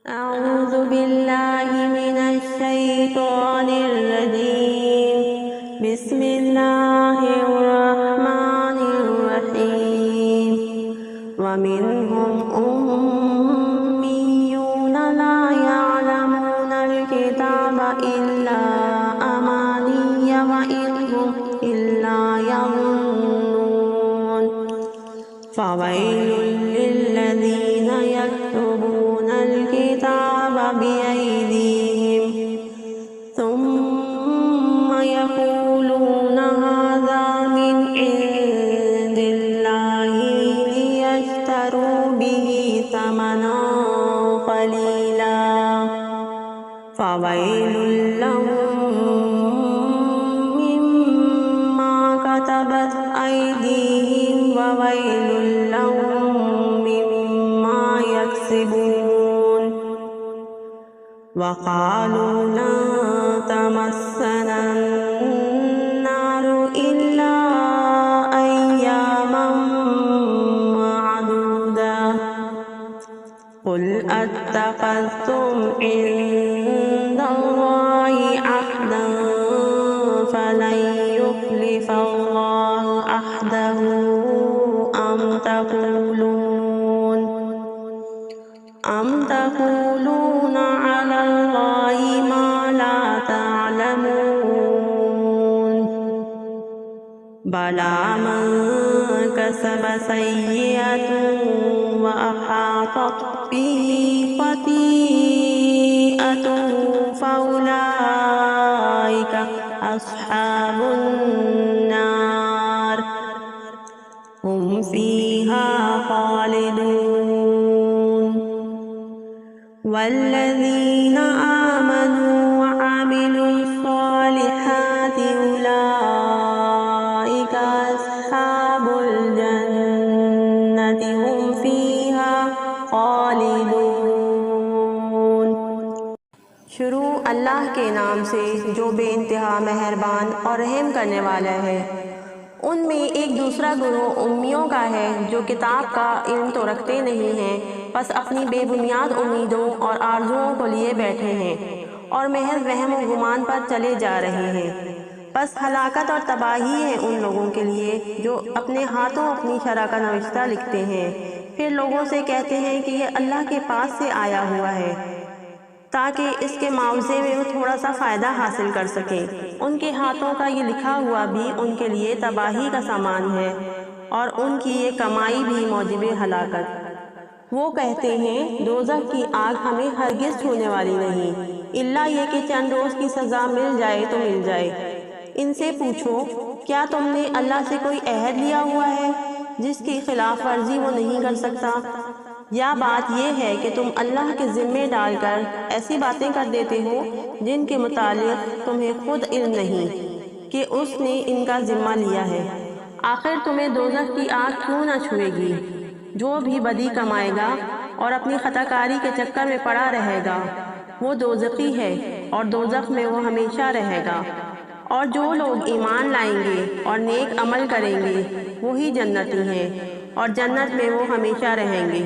أعوذ بالله من الشيطان الرجيم. بسم الله الرحمن الرحيم. ومنهم أميون لا يعلمون الكتاب إلا أماني وإن هم إلا يظنون. فويل للذين يكتبون الكتاب بأيديهم ثم يقولون هذا من عند الله ليشتروا به ثمنا قليلا فويل لهم مما كتبت أيديهم وويل لهم مما يكسبون. وقالوا لن تمسنا النار إلا أياما معدودة قل أتخذتم عند الله عهدا فلن يخلف الله عهده أم تقولون على الله ما لا تعلمون. بلى من كسب سيئة وأحاطت به خطيئته فأولئك أصحاب النار هم فيها خالدون. والذين آمنوا وعملوا الصالحات أولئك أصحاب الجنة هم فيها خالدون. شروع اللہ کے نام سے جو بے انتہا مہربان اور رحم کرنے والا ہے. ان میں ایک دوسرا گروہ امیوں کا ہے جو کتاب کا علم تو رکھتے نہیں ہیں بس اپنی بے بنیاد امیدوں اور آرزوؤں کو لیے بیٹھے ہیں اور محض وہم و گمان پر چلے جا رہے ہیں. بس ہلاکت اور تباہی ہے ان لوگوں کے لیے جو اپنے ہاتھوں اپنی شرع کا نوشتہ لکھتے ہیں پھر لوگوں سے کہتے ہیں کہ یہ اللہ کے پاس سے آیا ہوا ہے تاکہ اس کے معاوضے میں وہ تھوڑا سا فائدہ حاصل کر سکیں. ان کے ہاتھوں کا یہ لکھا ہوا بھی ان کے لیے تباہی کا سامان ہے اور ان کی یہ کمائی بھی موجب ہلاکت. وہ کہتے ہیں دوزخ کی آگ ہمیں ہرگز چھونے والی نہیں الا یہ کہ چند روز کی سزا مل جائے تو مل جائے. ان سے پوچھو کیا تم نے اللہ سے کوئی عہد لیا ہوا ہے جس کی خلاف ورزی وہ نہیں کر سکتا؟ یا بات یہ ہے کہ تم اللہ کے ذمے ڈال کر ایسی باتیں کر دیتے ہو جن کے متعلق تمہیں خود علم نہیں کہ اس نے ان کا ذمہ لیا ہے. آخر تمہیں دوزخ کی آگ کیوں نہ چھوئے گی؟ جو بھی بدی کمائے گا اور اپنی خطا کاری کے چکر میں پڑا رہے گا وہ دوزخی ہے اور دوزخ میں وہ ہمیشہ رہے گا. اور جو لوگ ایمان لائیں گے اور نیک عمل کریں گے وہی جنتی ہیں اور جنت میں وہ ہمیشہ رہیں گے.